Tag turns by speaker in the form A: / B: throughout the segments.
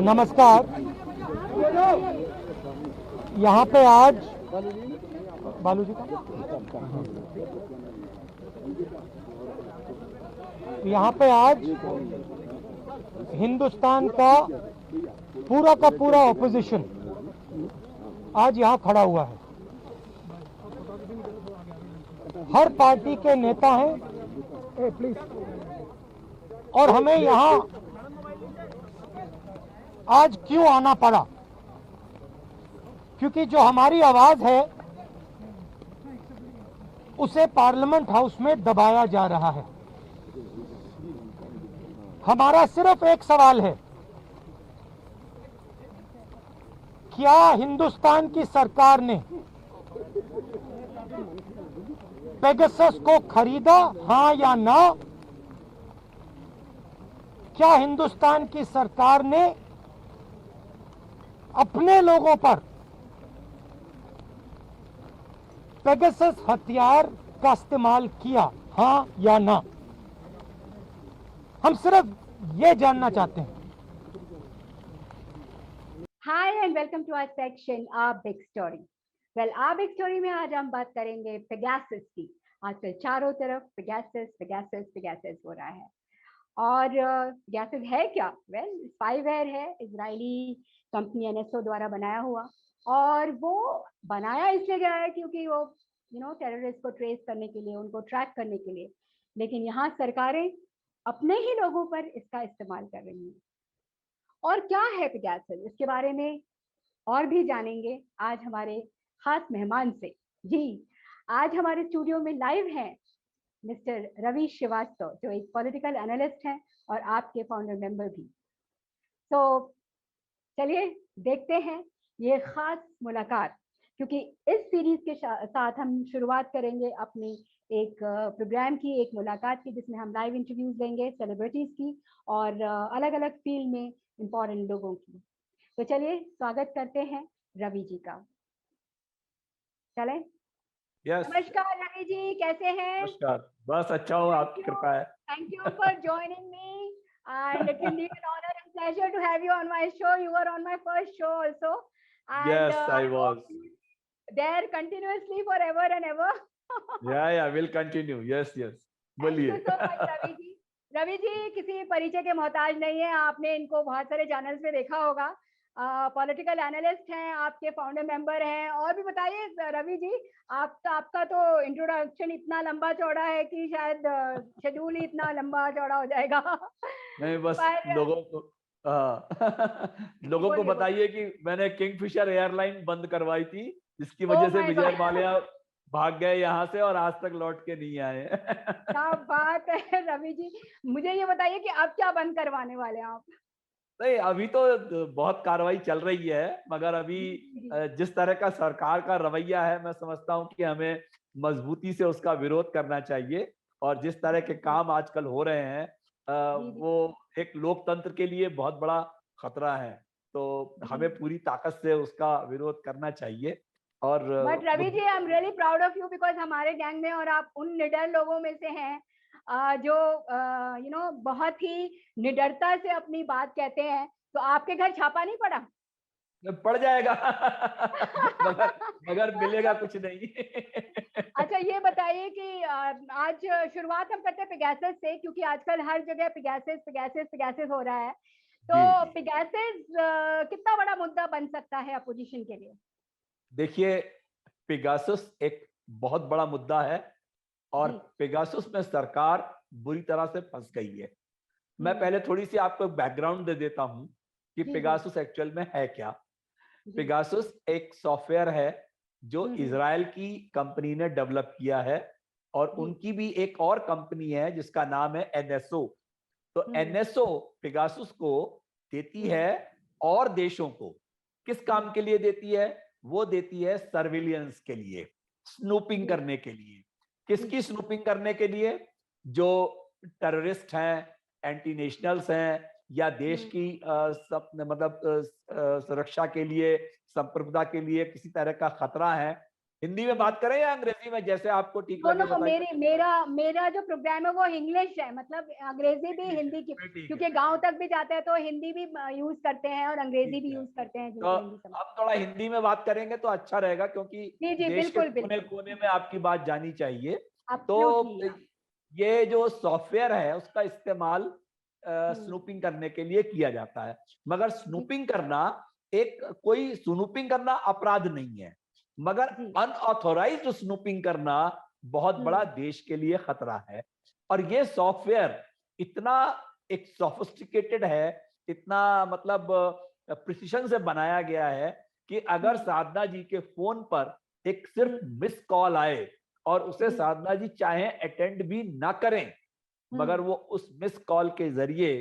A: नमस्कार। यहाँ पे आज बालू जी का यहाँ पे आज हिंदुस्तान का पूरा ऑपोजिशन आज यहाँ खड़ा हुआ है। हर पार्टी के नेता हैं प्लीज, और हमें यहाँ आज क्यों आना पड़ा? क्योंकि जो हमारी आवाज है उसे पार्लियामेंट हाउस में दबाया जा रहा है। हमारा सिर्फ एक सवाल है, क्या हिंदुस्तान की सरकार ने पेगासस को खरीदा, हां या ना? क्या हिंदुस्तान की सरकार ने अपने लोगों पर पेगासस हथियार का इस्तेमाल किया, हां या ना? हम सिर्फ ये जानना चाहते हैं।
B: Hi and welcome to our section a big story. Well, a big story में आज हम बात करेंगे पेगासस की। आजकल चारों तरफ पेगासस हो रहा है। और पेगासस है क्या? वेल, स्पाईवेयर है, इजरायली कंपनी एनएसओ द्वारा बनाया हुआ, और वो बनाया इसलिए गया है क्योंकि वो टेररिस्ट को ट्रेस करने के लिए, उनको ट्रैक करने के लिए। लेकिन यहाँ सरकारें अपने ही लोगों पर इसका इस्तेमाल कर रही हैं। और क्या है पेगासस, इसके बारे में और भी जानेंगे आज हमारे खास मेहमान से। जी, आज हमारे स्टूडियो में लाइव हैं मिस्टर रवि श्रीवास्तव, जो एक पॉलिटिकल एनालिस्ट हैं और आपके फाउंडर मेंबर भी। तो चलिए देखते हैं ये खास मुलाकात, क्योंकि इस सीरीज के साथ हम शुरुआत करेंगे अपनी एक प्रोग्राम की, एक मुलाकात की, जिसमें हम लाइव इंटरव्यूज लेंगे सेलिब्रिटीज की और अलग अलग फील्ड में इम्पोर्टेंट लोगों की। तो चलिए स्वागत करते हैं रवि जी का। चलें?
C: Yes.
B: नमस्कार रवि जी, कैसे हैं?
C: नमस्कार, बस अच्छा हूँ, आपकी कृपा है।
B: Thank you for joining me, and it will be an honor and pleasure to have you on my show. You were on my first show also, and
C: Yes, I was.
B: hope you there continuously forever and ever.
C: Yeah, will continue. Yes.
B: Thank you
C: बोलिए।
B: so much, Ravi ji. Ravi ji किसी परिचय के मोहताज नहीं है, आपने इनको बहुत सारे चैनल्स पे देखा होगा। पॉलिटिकल एनालिस्ट हैं, आपके फाउंडर मेंबर हैं। और भी बताइए रवि जी, आपका तो इंट्रोडक्शन इतना लंबा चौड़ा है कि शायद शेड्यूल ही इतना लंबा चौड़ा हो जाएगा।
C: नहीं, बस
B: पर
C: लोगों को लोगों को
B: बोलिए,
C: बताइए कि मैंने किंगफिशर एयरलाइन बंद करवाई थी, जिसकी
B: Oh
C: वजह से
B: my
C: विजय
B: God!
C: माल्या भाग गए यहाँ से और आज तक लौट के नहीं आए।
B: क्या बात है रवि जी। मुझे ये बताइए कि अब क्या बंद करवाने वाले हैं आप?
C: नहीं, अभी तो बहुत कार्रवाई चल रही है, मगर अभी जिस तरह का सरकार का रवैया है, मैं समझता हूँ कि हमें मजबूती से उसका विरोध करना चाहिए। और जिस तरह के काम आजकल हो रहे हैं, वो एक लोकतंत्र के लिए बहुत बड़ा खतरा है। तो हमें पूरी ताकत से उसका विरोध करना चाहिए। और
B: but Ravi ji, I am really proud of you, because हमारे गैंग में और आप उन निडर लोगों में से हैं जो बहुत ही निडरता से अपनी बात कहते हैं। तो आपके घर छापा नहीं पड़ा?
C: पड़ जाएगा। मगर मिलेगा कुछ नहीं।
B: अच्छा, ये बताइए कि आज शुरुआत हम करते हैं पेगासस से, क्योंकि आजकल हर जगह पेगासस हो रहा है। तो पेगासस कितना बड़ा मुद्दा बन सकता है अपोजिशन के लिए?
C: देखिए, पेगासस एक बहुत बड़ा मुद्दा है और पेगासस में सरकार बुरी तरह से फंस गई है। मैं पहले थोड़ी सी आपको बैकग्राउंड दे देता हूं कि पेगासस एक्चुअल में है क्या। पेगासस एक सॉफ्टवेयर है जो इजराइल की कंपनी ने डेवलप किया है, और उनकी भी एक और कंपनी है जिसका नाम है एनएसओ। तो एनएसओ पेगासस को देती है और देशों को। किस काम के लिए देती है? वो देती है सर्विलियंस के लिए, स्नूपिंग करने के लिए। किसकी स्नूपिंग करने के लिए? जो टेररिस्ट हैं, एंटी नेशनल्स हैं, या देश की सुरक्षा के लिए, संप्रभुता के लिए किसी तरह का खतरा है, हिंदी में बात करें या अंग्रेजी में, जैसे आपको ठीक लगे
B: दोनों,
C: बताइए।
B: मेरा जो प्रोग्राम है वो इंग्लिश है, मतलब अंग्रेजी भी हिंदी की,
C: ठीक है,
B: क्योंकि गांव तक भी जाते हैं तो हिंदी भी यूज करते हैं और अंग्रेजी
C: ठीक
B: भी
C: है।
B: यूज करते हैं
C: तो
B: जिनको हिंदी समझ।
C: हम थोड़ा हिंदी में बात करेंगे तो अच्छा रहेगा, क्योंकि
B: जी जी,
C: देश के
B: बिल्कुल
C: कोने
B: बिल्कुल,
C: कोने में आपकी बात जानी चाहिए।
B: एब्सोल्युटली।
C: तो ये जो सॉफ्टवेयर है उसका इस्तेमाल
B: हम्म,
C: स्नूपिंग करने के लिए किया जाता है, मगर
B: जी
C: स्नूपिंग करना एक कोई स्नूपिंग करना अपराध नहीं है, मगर
B: जी,
C: अनऑथोराइज्ड स्नूपिंग करना बहुत बड़ा
B: हम्म
C: देश के लिए खतरा है। और ये सॉफ्टवेयर इतना एक सोफिस्टिकेटेड है, इतना मतलब प्रिसिशन से बनाया गया है कि अगर साधना जी के फोन पर एक सिर्फ मिस कॉल आए और उसे
B: जी,
C: साधना जी चाहे अटेंड भी ना करें, मगर वो उस मिस कॉल के जरिए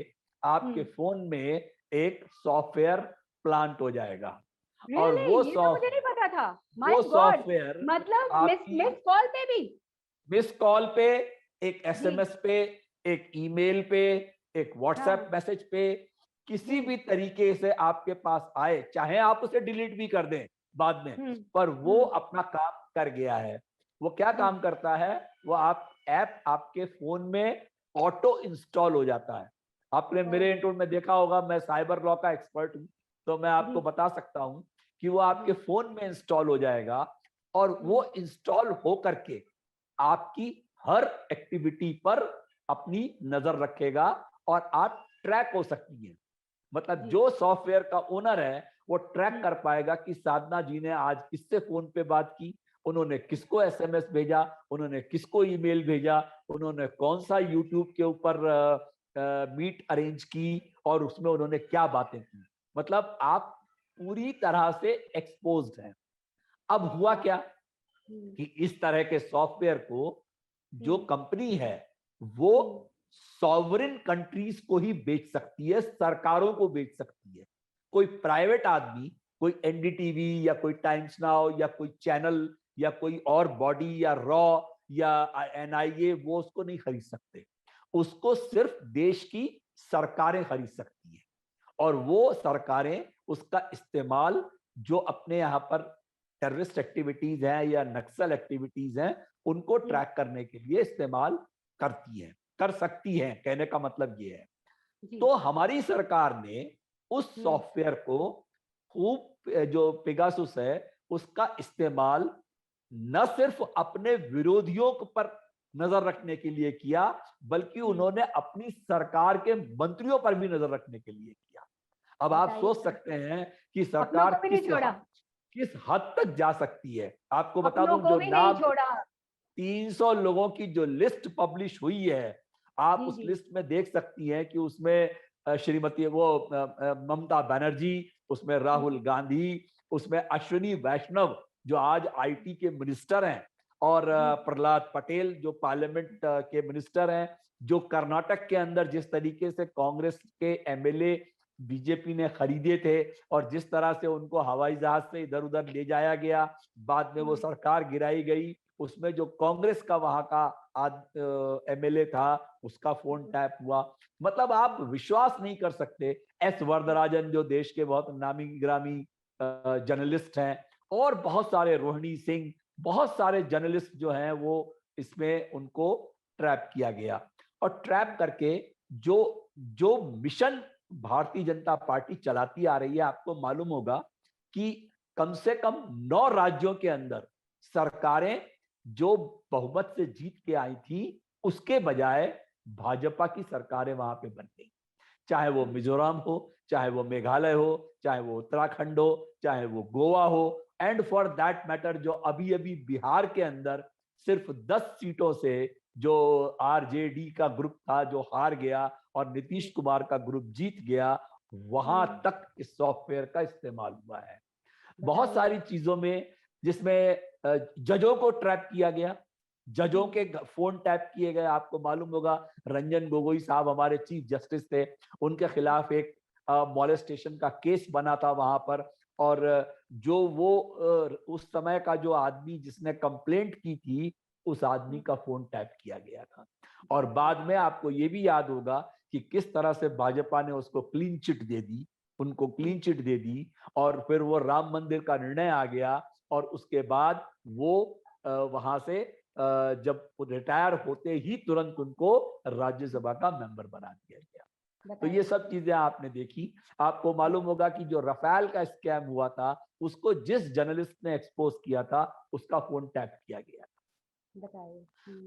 C: आपके फोन में एक सॉफ्टवेयर प्लांट हो जाएगा। और
B: रियली, ये तो मुझे नहीं पता था। माय
C: वो
B: गॉड,
C: सॉफ्टवेयर
B: मतलब मिस
C: आपकी
B: मिस कॉल पे भी?
C: मिस कॉल पे, एक
B: जी,
C: एसएमएस पे, एक ईमेल पे, एक व्हाट्सएप
B: हाँ,
C: मैसेज पे, किसी
B: जी,
C: भी तरीके से आपके पास आए, चाहे आप उसे डिलीट भी कर दें बाद में,
B: हम्म
C: पर वो
B: हम्म,
C: अपना काम कर गया है। वो क्या
B: जी,
C: काम करता है, वो आप ऐप आपके फोन में ऑटो इंस्टॉल हो जाता है। आपने
B: ओ,
C: मेरे इंटरव्यू में देखा होगा, मैं साइबर लॉ का एक्सपर्ट हूं, तो मैं आपको
B: जी
C: बता सकता हूं कि वो आपके
B: जी,
C: फोन में इंस्टॉल हो जाएगा, और वो इंस्टॉल हो करके आपकी हर एक्टिविटी पर अपनी नजर रखेगा, और आप ट्रैक हो सकती हैं। मतलब
B: जी,
C: जो सॉफ्टवेयर का ओनर है वो ट्रैक
B: जी,
C: कर पाएगा कि साधना जी ने आज किससे फोन पे बात की, उन्होंने किसको एसएमएस भेजा, उन्होंने किसको ईमेल भेजा, उन्होंने कौन सा यूट्यूब के ऊपर मीट अरेंज की, और उसमें उन्होंने क्या बातें की। मतलब आप पूरी तरह से एक्सपोज्ड हैं। अब हुआ
B: वाह,
C: क्या
B: हम्म
C: कि इस तरह के सॉफ्टवेयर को जो
B: हम्म
C: कंपनी है वो
B: हम्म
C: सॉवरिन कंट्रीज को ही बेच सकती है, सरकारों को बेच सकती है। कोई प्राइवेट आदमी, कोई एनडीटीवी या कोई टाइम्स नाउ या कोई चैनल या कोई और बॉडी या रॉ या एनआईए, वो उसको नहीं खरीद सकते। उसको सिर्फ देश की सरकारें खरीद सकती है, और वो सरकारें उसका इस्तेमाल जो अपने यहाँ पर टेररिस्ट एक्टिविटीज हैं या नक्सल एक्टिविटीज हैं उनको
B: जी,
C: ट्रैक करने के लिए इस्तेमाल करती हैं, कर सकती हैं, कहने का मतलब ये है।
B: जी,
C: तो हमारी सरकार ने उस
B: हम्म
C: सॉफ्टवेयर को खूब, जो पेगासुस है उसका इस्तेमाल न सिर्फ अपने विरोधियों पर नजर रखने के लिए किया, बल्कि
B: हम्म,
C: उन्होंने अपनी सरकार के मंत्रियों पर भी नजर रखने के लिए किया। अब आप
B: बताइए
C: सोच
B: जरा।
C: सकते हैं कि
B: अपनों
C: सरकार
B: को भी नहीं छोड़ा,
C: किस हद तक जा सकती है। आपको बता
B: अपनों
C: दूं,
B: को
C: जो
B: भी नहीं
C: नाम
B: छोड़ा।
C: 300 लोगों की जो लिस्ट पब्लिश हुई है, आप
B: जी
C: उस
B: जी,
C: लिस्ट में देख सकती हैं कि उसमें श्रीमती ममता बनर्जी, उसमें राहुल गांधी, उसमें अश्विनी वैष्णव जो आज आईटी के मिनिस्टर हैं, और
B: जी
C: प्रहलाद पटेल जो पार्लियामेंट के मिनिस्टर हैं, जो कर्नाटक के अंदर जिस तरीके से कांग्रेस के एमएलए बीजेपी ने खरीदे थे, और जिस तरह से उनको हवाई जहाज से इधर उधर ले जाया गया, बाद में वो सरकार गिराई गई, उसमें जो कांग्रेस का वहां का एमएलए था उसका फोन टैप हुआ। मतलब आप विश्वास नहीं कर सकते। एस वरदराजन जो देश के बहुत नामी गिरामी जर्नलिस्ट हैं, और बहुत सारे, रोहिणी सिंह, बहुत सारे जर्नलिस्ट जो हैं वो इसमें उनको ट्रैप किया गया। और ट्रैप करके जो जो मिशन भारतीय जनता पार्टी चलाती आ रही है, आपको मालूम होगा कि कम से कम 9 राज्यों के अंदर सरकारें जो बहुमत से जीत के आई थी, उसके बजाय भाजपा की सरकारें वहां पे बन गई। चाहे वो मिजोरम हो, चाहे वो मेघालय हो, चाहे वो उत्तराखंड हो, चाहे वो गोवा हो, एंड फॉर दैट मैटर जो अभी अभी बिहार के अंदर सिर्फ 10 सीटों से जो आरजेडी का ग्रुप था जो हार गया और नीतीश कुमार का ग्रुप जीत गया, वहां तक इस सॉफ्टवेयर का इस्तेमाल हुआ है। बहुत
B: बताइए।
C: सारी चीजों में, जिसमें जजों को ट्रैप किया गया, जजों के फोन टैप किए गए। आपको मालूम होगा, रंजन गोगोई साहब हमारे चीफ जस्टिस थे, उनके खिलाफ एक मॉलेस्टेशन का केस बना था वहां पर, और जो वो उस समय का जो आदमी जिसने कंप्लेंट की थी, उस आदमी का फोन टैप किया गया था। और बाद में आपको ये भी याद होगा कि किस तरह से भाजपा ने उसको क्लीन चिट दे दी, उनको क्लीन चिट दे दी, और फिर वो राम मंदिर का निर्णय आ गया, और उसके बाद वो वहां से जब रिटायर होते ही तुरंत उनको राज्यसभा का मेंबर बना दिया गया। तो ये सब चीजें आपने देखी। आपको मालूम होगा कि जो रफाल का स्कैम हुआ था उसको जिस जर्नलिस्ट ने एक्सपोज किया था उसका फोन टैप किया गया था।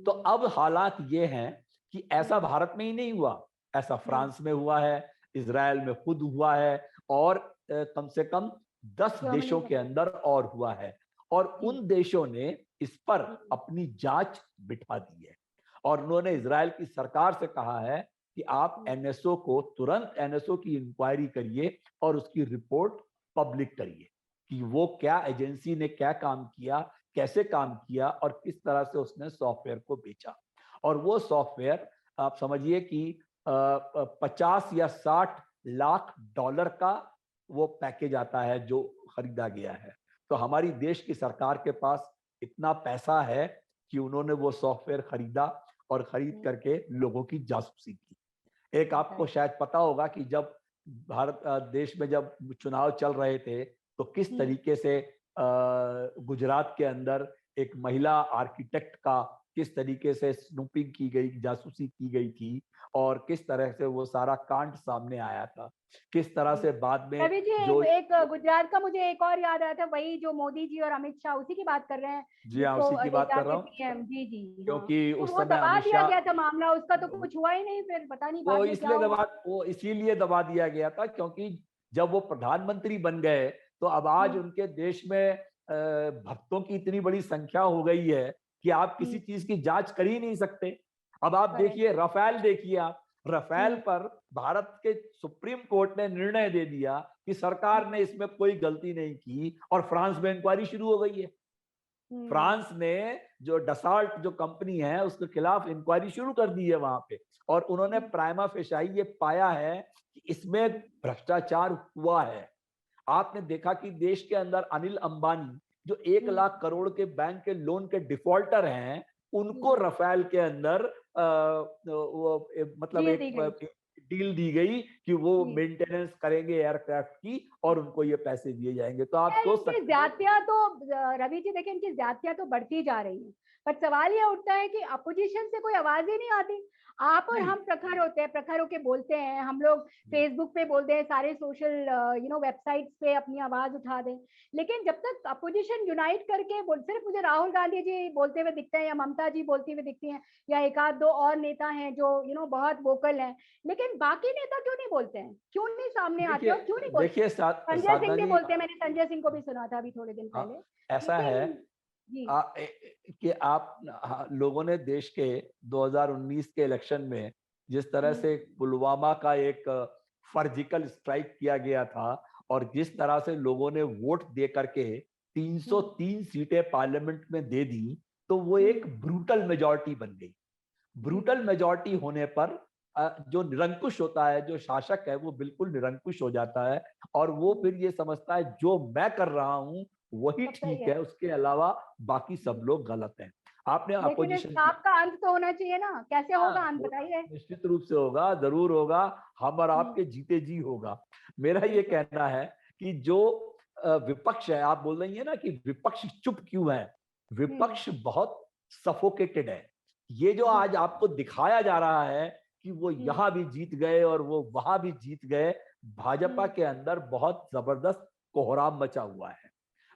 C: तो अब हालात ये हैं कि ऐसा भारत में ही नहीं हुआ, ऐसा फ्रांस में हुआ है, इजराइल में खुद हुआ है, और कम से कम 10 देशों के अंदर और हुआ है। और उन देशों ने इस पर अपनी जांच बिठा दी है और उन्होंने इजराइल की सरकार से कहा है कि आप एनएसओ को तुरंत एनएसओ की इंक्वायरी करिए और उसकी रिपोर्ट पब्लिक करिए कि वो क्या एजेंसी ने क्या काम किया, कैसे काम किया और किस तरह से उसने सॉफ्टवेयर को बेचा। और वो सॉफ्टवेयर आप समझिए कि 50 या 60 लाख डॉलर का वो पैकेज आता है जो खरीदा गया है। तो हमारी देश की सरकार के पास इतना पैसा है कि उन्होंने वो सॉफ्टवेयर खरीदा और खरीद करके लोगों की जासूसी की। एक आपको शायद पता होगा कि जब भारत देश में जब चुनाव चल रहे थे तो किस तरीके से गुजरात के अंदर एक महिला आर्किटेक्ट का किस तरीके से स्नूपिंग की गई, जासूसी की गई थी और किस तरह से वो सारा कांड सामने आया था, किस तरह से बाद में
B: रवि जी
C: जो
B: एक गुजरात का मुझे एक और याद आया था, वही जो मोदी जी और अमित शाह उसी की बात कर रहे हैं।
C: जी हाँ, उसी की बात कर रहा हूँ
B: पीएम जी जी हाँ।
C: क्योंकि
B: तो
C: उस
B: वो
C: समय
B: दबा
C: अमित
B: दिया
C: शाह
B: गया था मामला, उसका तो कुछ हुआ ही नहीं, फिर पता नहीं बाद में क्या हुआ।
C: वो इसीलिए दबा दिया गया था क्योंकि जब वो प्रधानमंत्री बन गए तो अब आज उनके देश में भक्तों की इतनी बड़ी संख्या हो गई है कि आप किसी चीज की जांच कर ही नहीं सकते। अब आप देखिए रफाल, देखिए आप रफाल पर भारत के सुप्रीम कोर्ट ने निर्णय दे दिया कि सरकार ने इसमें कोई गलती नहीं की और फ्रांस में इंक्वायरी शुरू हो गई है। फ्रांस ने जो डसाल्ट जो कंपनी है उसके खिलाफ इंक्वायरी शुरू कर दी है वहां पे और उन्होंने प्राइमा फेसाई ये पाया है कि इसमें भ्रष्टाचार हुआ है। आपने देखा कि देश के अंदर अनिल अंबानी जो 1 लाख करोड़ के बैंक के लोन के डिफॉल्टर हैं उनको रफाल के अंदर मतलब एक डील दी गई कि वो मेंटेनेंस करेंगे एयरक्राफ्ट की और उनको ये पैसे दिए जाएंगे। तो आप सोच सकते हैं
B: ज्यादतियां तो रवि जी देखिए इनकी ज्यादतियां तो बढ़ती जा रही है, पर सवाल ये उठता है कि अपोजिशन से कोई आवाज ही नहीं आती। आप और हम प्रखर होते हैं, प्रखर होके बोलते हैं, हम लोग फेसबुक पे बोलते हैं, सारे सोशल वेबसाइट्स पे अपनी आवाज उठा दें, लेकिन जब तक अपोजिशन यूनाइट करके सिर्फ मुझे राहुल गांधी जी बोलते हुए दिखते हैं या ममता जी बोलती हुई दिखती हैं या एक आध दो और नेता हैं जो बहुत वोकल हैं, लेकिन बाकी नेता क्यों नहीं बोलते हैं, क्यों नहीं सामने आते और क्यों नहीं बोलते?
C: देखिए
B: संजय सिंह भी बोलते हैं, मैंने संजय सिंह को भी सुना था अभी थोड़े दिन पहले।
C: ऐसा है कि आप लोगों ने देश के 2019 के इलेक्शन में जिस तरह से पुलवामा का एक सर्जिकल स्ट्राइक किया गया था और जिस तरह से लोगों ने वोट दे करके 303 सीटें पार्लियामेंट में दे दी, तो वो एक ब्रूटल मेजॉरिटी बन गई। ब्रूटल मेजॉरिटी होने पर जो निरंकुश होता है, जो शासक है, वो बिल्कुल निरंकुश हो जाता है और वो फिर ये समझता है जो मैं कर रहा हूं वही ठीक है, उसके अलावा बाकी सब लोग गलत हैं। आपने अपोजिशन
B: का अंत तो होना चाहिए ना, कैसे होगा अंत बताइए?
C: निश्चित रूप से होगा, जरूर होगा, हम और आपके जीते जी होगा। मेरा ये कहना है कि जो विपक्ष है, आप बोल रही है ना कि विपक्ष चुप क्यों है, विपक्ष बहुत सफोकेटेड है। ये जो आज आपको दिखाया जा रहा है कि वो यहां भी जीत गए और वो वहां भी जीत गए, भाजपा के अंदर बहुत जबरदस्त कोहराम मचा हुआ है।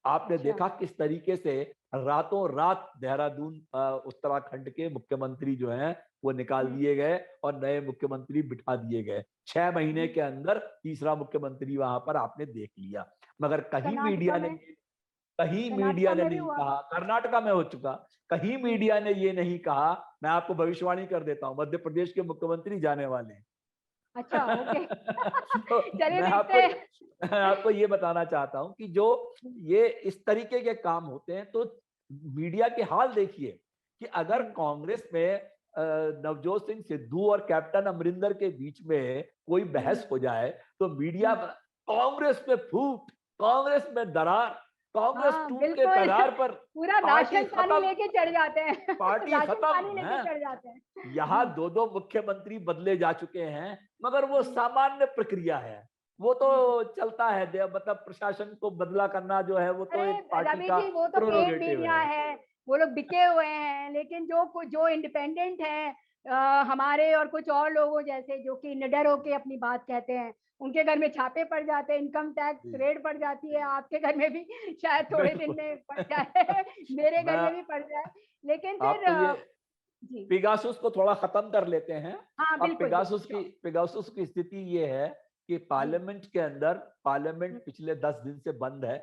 C: आपने देखा किस तरीके से रातों रात देहरादून उत्तराखंड के मुख्यमंत्री जो हैं वो निकाल दिए गए और नए मुख्यमंत्री बिठा दिए गए। 6 महीने के अंदर तीसरा मुख्यमंत्री वहां पर आपने देख लिया, मगर कहीं मीडिया ने नहीं कहा, कर्नाटका में हो चुका, कहीं मीडिया ने ये नहीं कहा। मैं आपको भविष्यवाणी कर देता हूँ, मध्य प्रदेश के मुख्यमंत्री जाने वाले हैं।
B: अच्छा, ओके।
C: तो मैं आपको ये बताना चाहता हूं कि जो ये इस तरीके के काम होते हैं तो मीडिया के हाल देखिए कि अगर कांग्रेस में नवजोत सिंह सिद्धू और कैप्टन अमरिंदर के बीच में कोई बहस हो जाए तो मीडिया कांग्रेस में फूट, कांग्रेस में दरार, कांग्रेस टूट के कगार पर,
B: पूरा राशन पानी लेके चढ़ जाते हैं,
C: पार्टी खत्म। यहाँ 2-2 मुख्यमंत्री बदले जा चुके हैं, मगर वो सामान्य प्रक्रिया है, वो तो चलता है, मतलब प्रशासन को बदला करना जो है वो तो
B: अरे
C: एक पार्टी
B: रवि
C: का
B: जी, वो तो पेड
C: प्रोरोगेटिव
B: मीडिया
C: है।
B: है, वो लोग बिके हुए हैं। लेकिन जो इंडिपेंडेंट है, हमारे और कुछ और लोगों जैसे जो कि निडर होके अपनी बात कहते हैं, उनके घर में छापे पड़ जाते हैं, इनकम टैक्स
C: जी,
B: रेड पड़ जाती है। आपके घर में भी शायद थोड़े दिन
C: बिल्कुल।
B: में पड़ जाए मेरे घर
C: मैं
B: में भी पड़ जाए। लेकिन फिर
C: आपको ये
B: जी,
C: पिगासुस को थोड़ा खत्म कर लेते हैं।
B: हाँ
C: अब
B: बिल्कुल बिल्कुल, श्योर।
C: पिगासुस की स्थिति ये है कि
B: जी,
C: पार्लियामेंट के अंदर, पार्लियामेंट
B: हम्म,
C: पिछले 10 दिन से बंद है।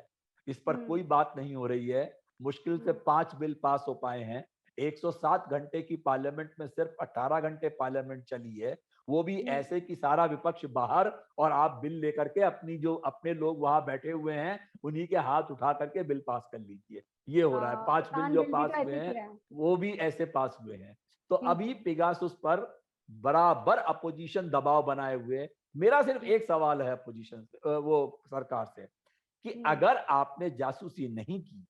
C: इस पर
B: हम्म,
C: कोई बात नहीं हो रही है। मुश्किल से 5 बिल पास हो पाए हैं। 107 घंटे की पार्लियामेंट में सिर्फ 18 घंटे पार्लियामेंट चली है, वो भी
B: हम्म,
C: ऐसे कि सारा विपक्ष बाहर और आप बिल लेकर के अपनी जो अपने लोग वहां बैठे हुए हैं उन्हीं के हाथ उठा करके बिल पास कर लीजिए। ये हो रहा है। 5 बिल
B: किसान
C: जो
B: बिल भी
C: पास
B: तो
C: हुए
B: ऐसे
C: हैं
B: किया है।
C: वो भी ऐसे पास हुए हैं। तो
B: जी
C: अभी
B: जी,
C: पिगासुस पर बराबर अपोजिशन दबाव बनाए हुए। मेरा सिर्फ एक सवाल है अपोजिशन से, वो सरकार से, कि
B: हम्म,
C: अगर आपने जासूसी नहीं की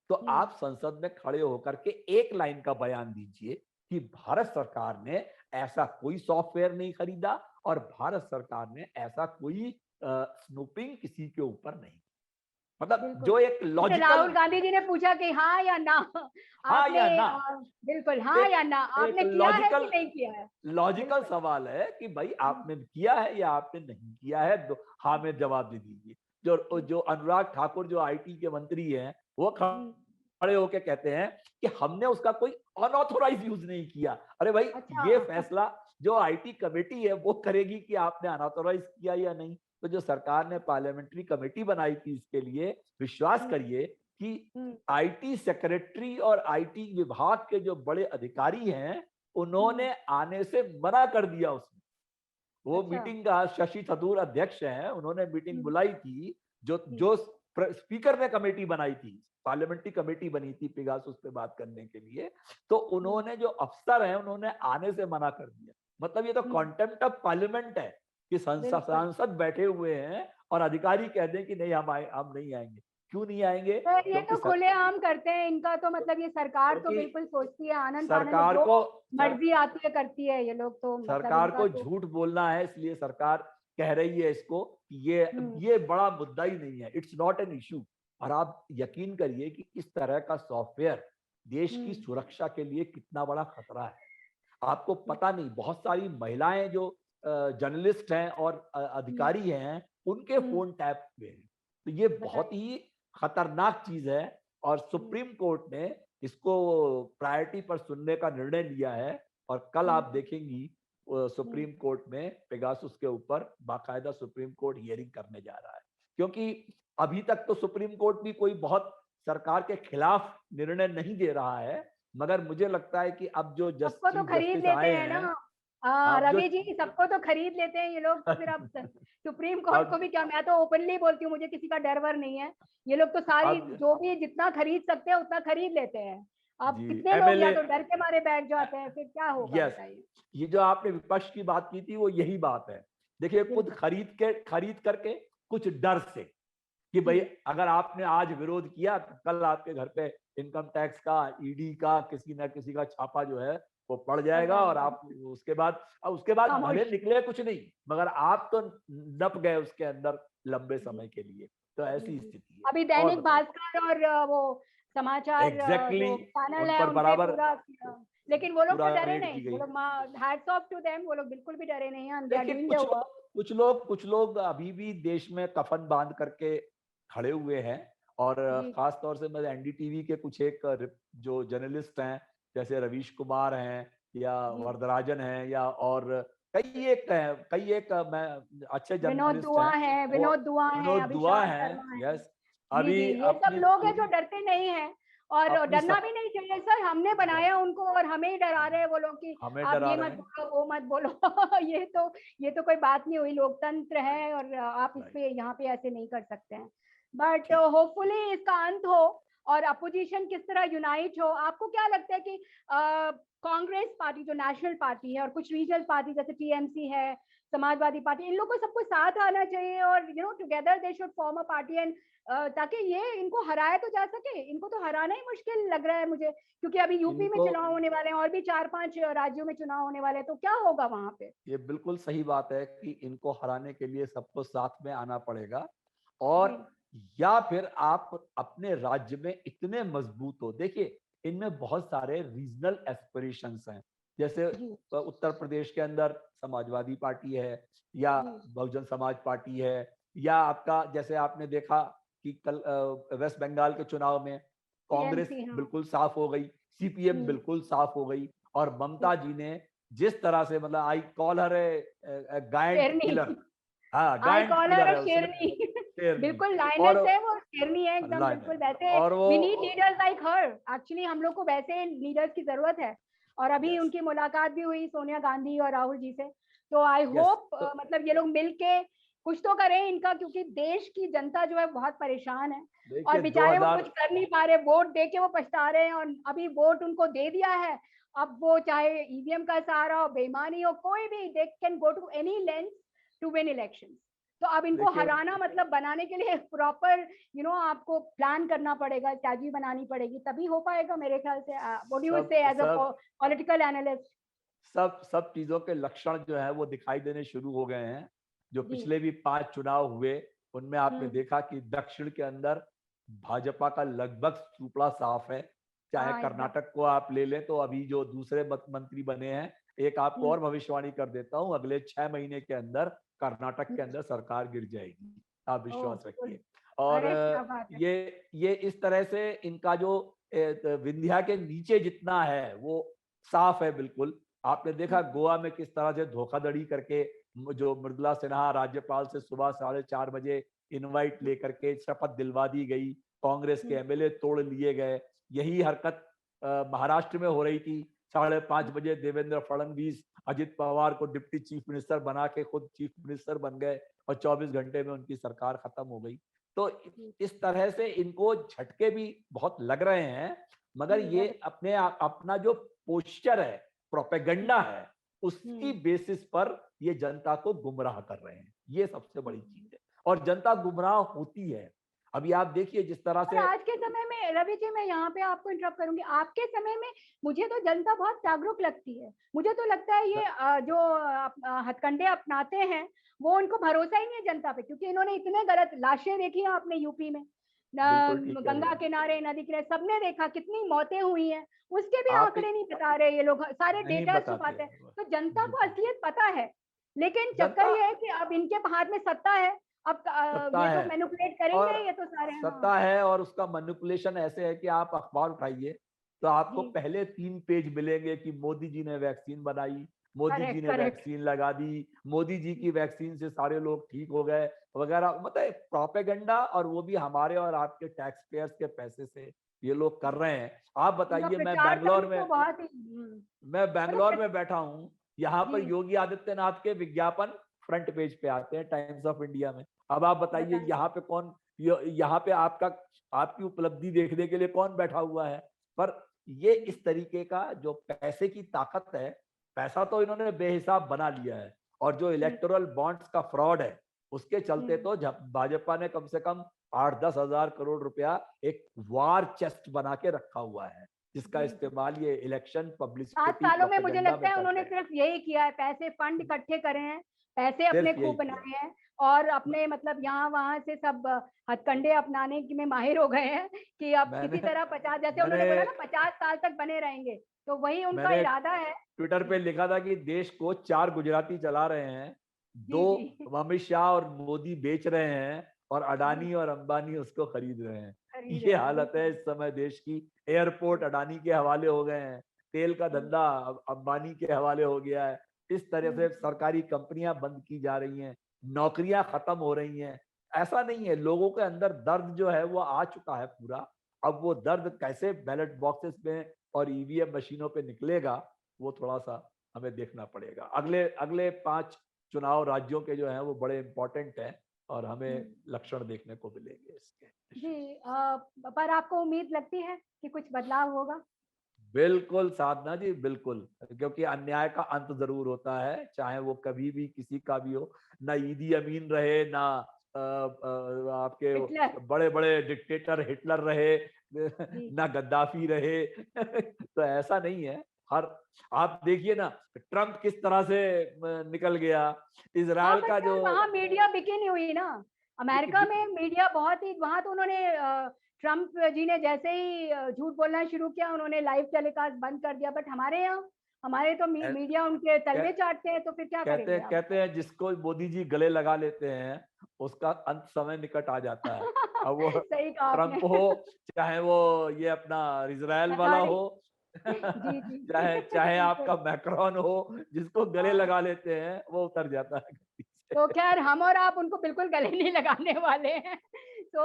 C: तो
B: हम्म,
C: आप संसद में खड़े होकर के एक लाइन का बयान दीजिए कि भारत सरकार ने ऐसा कोई सॉफ्टवेयर नहीं खरीदा और भारत सरकार ने ऐसा कोई स्नूपिंग किसी के ऊपर नहीं, मतलब
B: बिल्कुल।
C: जो एक
B: जैसे
C: लॉजिकल
B: राहुल गांधी जी ने पूछा कि हाँ या ना,
C: हाँ
B: आपने
C: या ना,
B: बिल्कुल हाँ
C: एक
B: या ना,
C: एक
B: आपने किया है कि
C: लॉजिकल
B: नहीं किया है।
C: लॉजिकल
B: बिल्कुल।
C: सवाल है कि भाई
B: हम्म,
C: आपने किया है या आपने नहीं किया है, हाँ में जवाब दे दीजिए। जो
B: हम्म,
C: जो अनुराग ठाकुर जो आईटी के मंत्री हैं वो
B: जी,
C: खड़े होके कहते हैं कि हमने उसका कोई अनऑथोराइज यूज नहीं किया। अरे भाई,
B: अच्छा।
C: ये फैसला जो आईटी कमेटी है वो करेगी कि आपने अनऑथोराइज किया या नहीं। तो जो सरकार ने पार्लियामेंट्री कमेटी बनाई थी इसके लिए, विश्वास
B: हम्म,
C: करिए कि
B: हम्म,
C: आईटी सेक्रेटरी और आईटी विभाग के जो बड़े अधिकारी हैं
B: हम्म,
C: उन्होंने आने से मना कर दिया उसमें। वो
B: अच्छा।
C: मीटिंग का शशि थरूर अध्यक्ष हैं, उन्होंने मीटिंग
B: हम्म,
C: बुलाई थी। जो
B: जी,
C: जो स्पीकर ने कमेटी बनाई थी, पार्लियामेंट्री कमेटी बनी थी पिगासुस पे बात करने के लिए, तो
B: हम्म,
C: उन्होंने जो अफसर हैं उन्होंने आने से मना कर दिया। मतलब ये तो
B: हम्म,
C: कॉन्टेम्प्ट ऑफ पार्लियामेंट है कि
B: बिल्कुल।
C: सांसद बैठे हुए हैं और अधिकारी कह दें कि नहीं हम नहीं आएंगे। क्यों नहीं आएंगे?
B: तो ये
C: क्योंकि
B: तो खुलेआम करते हैं, इनका तो मतलब ये सरकार तो
C: क्योंकि
B: बिल्कुल सोचती है आनंद फानन में,
C: सरकार
B: जो
C: को सर,
B: मर्जी आती है करती है ये लोग, तो मतलब
C: सरकार
B: इनका
C: को
B: तो।
C: झूठ बोलना है, इसलिए सरकार कह रही है इसको कि
B: हम्म,
C: ये बड़ा मुद्दा ही नहीं है, इट्स नॉट एन इशू। और आप यकीन करिए कि इस तरह का सॉफ्टवेयर देश की
B: हम्म,
C: सुरक्षा के लिए कितना बड़ा खतरा है। आपको
B: हम्म,
C: पता नहीं, बहुत सारी महिलाएं जो जर्नलिस्ट हैं और
B: हम्म,
C: अधिकारी हैं उनके
B: हम्म,
C: फोन टैप हुए हैं। तो ये बहुत
B: बताइए।
C: ही खतरनाक चीज है। और
B: हम्म,
C: सुप्रीम कोर्ट ने इसको प्रायोरिटी पर सुनने का निर्णय लिया है। और कल
B: हम्म,
C: आप देखेंगी
B: हम्म,
C: सुप्रीम कोर्ट में पेगासुस के ऊपर बाकायदा सुप्रीम कोर्ट हियरिंग करने जा रहा है। क्योंकि अभी तक तो सुप्रीम कोर्ट भी कोई बहुत सरकार के खिलाफ निर्णय नहीं दे रहा है, मगर मुझे लगता है कि अब जो
B: सबको तो
C: चीफ
B: खरीद
C: जस्टिस
B: लेते
C: आए
B: हैं ना।
C: हैं, अब जो
B: रवि जी, सबको तो खरीद लेते हैं ये लोग, तो फिर अब सुप्रीम कोर्ट को
C: अब
B: भी क्या, मैं तो ओपनली बोलती हूँ, मुझे किसी का डर वर नहीं है। ये लोग तो सारी
C: अब
B: जो भी जितना खरीद सकते हैं उतना खरीद लेते हैं। अब
C: जी,
B: कितने लोग या
C: एमएलए,
B: तो डर के मारे बैठ जाते हैं, फिर क्या होगा
C: यस,
B: बताइए।
C: ये जो आपने विपक्ष की बात की थी वो यही बात है। देखिए, खुद
B: बिल्कुल।
C: खरीद करके, कुछ डर से कि भाई
B: जी
C: अगर आपने आज विरोध किया तो कल आपके घर पे इनकम टैक्स का, ईडी का, किसी ना किसी का छापा जो है वो पड़
B: पड़
C: जाएगा और
B: जाएगा।
C: आप उसके बाद भले
B: खामोश।
C: निकले कुछ नहीं, मगर आप तो नप गए उसके अंदर लंबे
B: जी
C: समय के लिए। तो
B: जी
C: ऐसी
B: जी।
C: स्थिति है।
B: अभी
C: और
B: दैनिक
C: बताइए।
B: भास्कर और वो समाचार
C: एग्जैक्टली
B: जो
C: exactly,
B: चैनल
C: उन
B: है
C: पर
B: उनपे
C: बराबर
B: पूरा लेकिन वो लोग तो
C: पूरा
B: डरे
C: रेड की
B: नहीं, वो
C: गई।
B: लोग हैट्स ऑफ टू देम, वो लोग बिल्कुल भी डरे नहीं हैं, दे आर
C: देखिए,
B: डूइंग देयर वर्क।
C: कुछ लोग अभी भी देश में कफन बांध करके खड़े हुए हैं। और
B: जी
C: खास तौर से मैं एनडीटीवी के कुछ एक जो जर्नलिस्ट हैं, जैसे रवीश कुमार हैं या
B: जी।
C: वरदराजन हैं या और कई एक मैं अच्छे
B: विनोद
C: जर्नलिस्ट
B: दुआ
C: हैं,
B: है,
C: वो
B: विनोद दुआ है,
C: विनोद दुआ
B: अभिशांत
C: हैं।
B: शर्मा है।
C: यस,
B: जी जी,
C: अभी
B: ये सब
C: अपनी
B: लोग हैं जो
C: पूरी
B: डरते नहीं हैं। और
C: अपनी
B: डरना
C: सब
B: भी नहीं चाहिए सर, हमने बनाया उनको और हमें ही डरा रहे हैं वो लोग कि
C: हमें
B: आप
C: डरा
B: ये
C: रहे
B: मत
C: हैं।
B: बोलो वो मत बोलो। ये तो कोई बात नहीं हुई, लोकतंत्र है और आप इस
C: राइट,
B: पे यहाँ पे ऐसे नहीं कर सकते हैं। बट
C: ठीक।
B: होपफुली इसका अंत हो और अपोजिशन किस तरह यूनाइट हो। आपको क्या लगता है कि कांग्रेस पार्टी जो नेशनल पार्टी है और कुछ रीजनल पार्टी जैसे टीएमसी है, समाजवादी पार्टी, इन लोगों को सबको साथ आना चाहिए और together they should form a party and ताकि ये इनको हराया तो जा सके। इनको तो हराना ही मुश्किल लग रहा है मुझे, क्योंकि अभी यूपी में
C: इनको
B: चुनाव होने वाले हैं और भी 4-5 राज्यों में चुनाव होने वाले हैं, तो क्या होगा वहां पे?
C: ये बिल्कुल सही बात है कि इनको हराने के लिए सबको साथ में आना पड़ेगा,
B: जी
C: और या फिर आप अपने राज्य में इतने मजबूत हो। देखिए, इनमें बहुत सारे रीजनल एस्पिरेशंस हैं। जैसे
B: जी
C: उत्तर प्रदेश के अंदर समाजवादी पार्टी है, या
B: जी
C: बहुजन समाज पार्टी है, या आपका जैसे आपने देखा कि कल वेस्ट बंगाल के चुनाव में कांग्रेस
B: टीएमसी, हाँ।
C: बिल्कुल साफ हो गई, सीपीएम
B: हम्म,
C: बिल्कुल साफ हो गई, और
B: जी,
C: ममता जी ने जिस तरह से, मतलब आई कॉल हर ए गायंट
B: शेरनी।
C: किलर। हाँ,
B: आई
C: गायंट
B: कॉल
C: किलर
B: हर
C: है उसने,
B: शेरनी।
C: शेरनी।
B: बिल्कुल
C: और
B: लाइनस है वो, शेरनी है एकदम,
C: लाइन है,
B: बिल्कुल वैसे।
C: और वो
B: we need leaders like her. Actually हम लोग को वैसे लीडर्स की जरूरत है। और अभी
C: यस
B: उनकी मुलाकात भी हुई सोनिया गांधी और राहुल जी से। तो आई
C: यस।
B: होप
C: तो
B: मतलब ये लोग मिलके कुछ तो करें इनका, क्योंकि देश की जनता जो है बहुत परेशान है। और
C: देखिए
B: बेचारे वो
C: 2000,
B: कुछ कर नहीं पा रहे, वोट दे के वो पछता रहे हैं, और अभी वोट उनको दे दिया है। अब वो चाहे ईवीएम का सहारा हो, बेईमानी हो, कोई भी, they can go to any length to win election. तो अब इनको
C: देखिए
B: हराना मतलब बनाने के लिए प्रॉपर आपको प्लान करना पड़ेगा, स्ट्रैटेजी बनानी पड़ेगी, तभी हो पाएगा मेरे ख्याल से। व्हाट डू यू
C: सब
B: से एज अ
C: सब
B: पॉलिटिकल एनालिस्ट?
C: सब सब चीजों के लक्षण जो है वो दिखाई देने शुरू हो गए हैं। जो
B: जी।
C: पिछले भी 5 चुनाव हुए, उनमें आपने
B: हम्म।
C: देखा कि दक्षिण के अंदर भाजपा का लगभग सुपड़ा साफ है। चाहे
B: हाँ एकदम।
C: कर्नाटक को आप ले लें, तो अभी जो दूसरे मंत्री बने हैं, एक आपको
B: हम्म।
C: और भविष्यवाणी कर देता हूं, अगले 6 महीने के अंदर कर्नाटक के
B: हम्म।
C: अंदर सरकार गिर जाएगी, आप
B: ओह
C: विश्वास
B: गुड।
C: रखिए। और
B: अरे क्या बात है।
C: ये इस तरह से इनका जो विंध्या के नीचे जितना है वो साफ है बिल्कुल। आपने देखा
B: हम्म।
C: गोवा में किस तरह से धोखाधड़ी करके जो मृदुला सिन्हा राज्यपाल से सुबह 4:30 बजे इनवाइट लेकर के शपथ दिलवा दी गई, कांग्रेस के
B: हम्म।
C: एमएलए तोड़ लिए गए। यही हरकत महाराष्ट्र में हो रही थी। 5:30 बजे देवेंद्र फडणवीस अजित पवार को डिप्टी चीफ मिनिस्टर बना के खुद चीफ मिनिस्टर बन गए, और 24 घंटे में उनकी सरकार खत्म हो गई। तो इस तरह से इनको झटके भी बहुत लग रहे हैं, मगर
B: जी
C: ये
B: डेफिनेटली।
C: अपना जो पोस्चर है, प्रोपेगेंडा है, उसकी
B: हम्म।
C: बेसिस पर ये जनता को गुमराह कर रहे हैं। ये सबसे बड़ी
B: हम्म।
C: चीज है, और जनता गुमराह होती है। अभी आप देखिए जिस तरह
B: और
C: से,
B: आज के समय में रवि जी, मैं यहाँ पे आपको इंटरप्ट करूंगी, आपके समय में मुझे तो जनता बहुत जागरूक लगती है। मुझे तो लगता है ये जो हथकंडे अपनाते हैं, वो उनको भरोसा ही नहीं है जनता पे, क्योंकि इन्होंने इतने गलत लाशें देखी हैं आपने यूपी में।
C: बिल्कुल ठीक कह रहे
B: गंगा
C: हैं
B: किनारे, नदी किनारे, सबने देखा कितनी मौतें हुई हैं। उसके भी
C: आप,
B: आंकड़े नहीं बता रहे ये लोग, सारे
C: नहीं
B: डेटा
C: बताते
B: छुपाते हैं।
C: हैं।
B: तो जनता को
C: बिल्कुल,
B: असलियत पता है, लेकिन चक्कर
C: जनता,
B: ये है कि अब इनके हाथ में सत्ता है। अब
C: सत्ता
B: ये तो
C: है,
B: मैनिपुलेट
C: और
B: करेंगे ये तो सारे। हाँ
C: सत्ता है, और उसका मैनिपुलेशन ऐसे है कि आप अखबार उठाइए तो आपको
B: जी।
C: पहले 3 पेज मिलेंगे कि मोदी जी ने वैक्सीन बनाई, मोदी जी
B: करेक्ट
C: ने
B: करेक्ट।
C: वैक्सीन लगा दी, मोदी जी की वैक्सीन से सारे लोग ठीक हो गए वगैरह। मतलब प्रोपेगेंडा, और वो भी हमारे और आपके टैक्स पेयर्स के पैसे से ये लोग कर रहे हैं। आप
B: इनका
C: बताइए,
B: प्रचार तो इनको बहुत ही
C: मैं
B: मतलब
C: बैंगलोर में बैठा हूँ, यहाँ पर
B: जी
C: योगी आदित्यनाथ के विज्ञापन फ्रंट पेज पे आते हैं टाइम्स ऑफ इंडिया में। अब आप बताइए,
B: बताइए।
C: यहाँ पे कौन, यहाँ पे आपकी उपलब्धि देखने के लिए कौन बैठा हुआ है? पर ये इस तरीके का जो पैसे की ताकत है, पैसा तो इन्होंने बेहिसाब बना लिया है, और जो
B: हम्म।
C: इलेक्टोरल बॉन्ड्स का फ्रॉड है, उसके चलते
B: हम्म।
C: तो भाजपा ने कम से कम 8-10 हजार करोड़ रुपया एक वार चेस्ट बना के रखा हुआ है, जिसका
B: जी जी।
C: इस्तेमाल ये इलेक्शन
B: 7
C: पब्लिसिटी
B: सालों में मुझे
C: प्रोपेगेंडा
B: लगता
C: में
B: है
C: करते
B: उन्होंने
C: हैं।
B: सिर्फ यही किया है, पैसे फंड इकट्ठे करे हैं, पैसे अपने
C: सिर्फ
B: खूब
C: यही किया
B: बनाए हैं। और अपने मतलब यहाँ वहां से सब हथकंडे अपनाने में माहिर हो गए हैं कि अब
C: मैंने
B: किसी तरह 50, जैसे
C: मैंने
B: उन्होंने बोला ना 50 साल तक बने रहेंगे, तो वही उनका
C: मैंने
B: इरादा है।
C: ट्विटर पे
B: जी
C: लिखा था कि देश को 4 गुजराती चला रहे हैं,
B: जी
C: 2
B: जी
C: अमित शाह और मोदी बेच रहे हैं, और
B: जी।
C: अडानी और अंबानी उसको खरीद रहे हैं।
B: खरीद
C: ये
B: रहे हैं
C: हालत है
B: बिल्कुल।
C: इस समय देश की। एयरपोर्ट अडानी के हवाले हो गए हैं, तेल का
B: हम्म।
C: धंधा अंबानी के हवाले हो गया है। इस तरह से
B: हम्म।
C: सरकारी कंपनियां बंद की जा रही हैं, नौकरियां खत्म हो रही हैं। ऐसा नहीं है, लोगों के अंदर दर्द जो है वो आ चुका है पूरा। अब वो दर्द कैसे बैलेट बॉक्सेस में और ईवीएम मशीनों पे निकलेगा, वो थोड़ा सा हमें देखना पड़ेगा। अगले अगले 5 चुनाव राज्यों के जो हैं वो बड़े इंपॉर्टेंट हैं, और हमें
B: हम्म।
C: लक्षण देखने को मिलेंगे इसके।
B: जी पर आपको उम्मीद लगती है कि कुछ बदलाव होगा?
C: बिल्कुल साधना जी, बिल्कुल, क्योंकि अन्याय का अंत जरूर होता है, चाहे वो कभी भी किसी का भी हो। ना ईदी अमीन रहे, ना आपके
B: हिटलर।
C: बड़े बड़े डिक्टेटर हिटलर रहे,
B: जी
C: ना गद्दाफी रहे। तो ऐसा नहीं है। हर आप देखिए ना, ट्रम्प किस तरह से निकल गया,
B: हाँ,
C: इजराइल
B: बट
C: का जो
B: सर वहाँ मीडिया बिकी नहीं हुई ना। अमेरिका में मीडिया बहुत ही, वहाँ तो उन्होंने ट्रम्प जी ने जैसे ही झूठ बोलना शुरू किया, उन्होंने लाइव टेलीकास्ट बंद कर दिया। बट हमारे यहाँ, हमारे तो मीडिया उनके तलवे चाटते हैं, तो फिर क्या करेंगे आप?
C: कहते हैं जिसको मोदी जी गले लगा लेते हैं, उसका अंत समय निकट आ जाता है। अब वो
B: सही कहा आपने।
C: ट्रम्प हो, चाहे वो ये अपना इजराइल वाला
B: अथॉरिटी।
C: हो,
B: जी जी
C: चाहे चाहे आपका
B: बिल्कुल।
C: मैक्रोन हो, जिसको गले
B: हाँ,
C: लगा लेते हैं वो उतर जाता है गद्दी
B: तो
C: से।
B: खैर हम और आप उनको बिल्कुल गले नहीं लगाने वाले हैं। So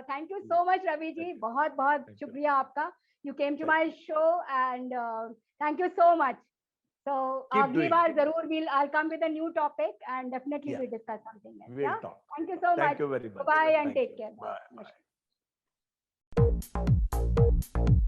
B: thank you so much Ravi ji,
C: thank you,
B: बहुत बहुत
C: थैंक यू,
B: शुक्रिया आपका। You came to
C: thank
B: my
C: you.
B: Show and thank you so much. So
C: keep
B: अगली
C: डूइंग।
B: बार जरूर will I come with a new topic and definitely
C: yeah
B: will discuss something else.
C: Will
B: yeah,
C: talk.
B: Thank you so
C: thank
B: much.
C: You very much.
B: Bye and
C: thank
B: take
C: you.
B: Care.
C: Bye bye.
B: Bye.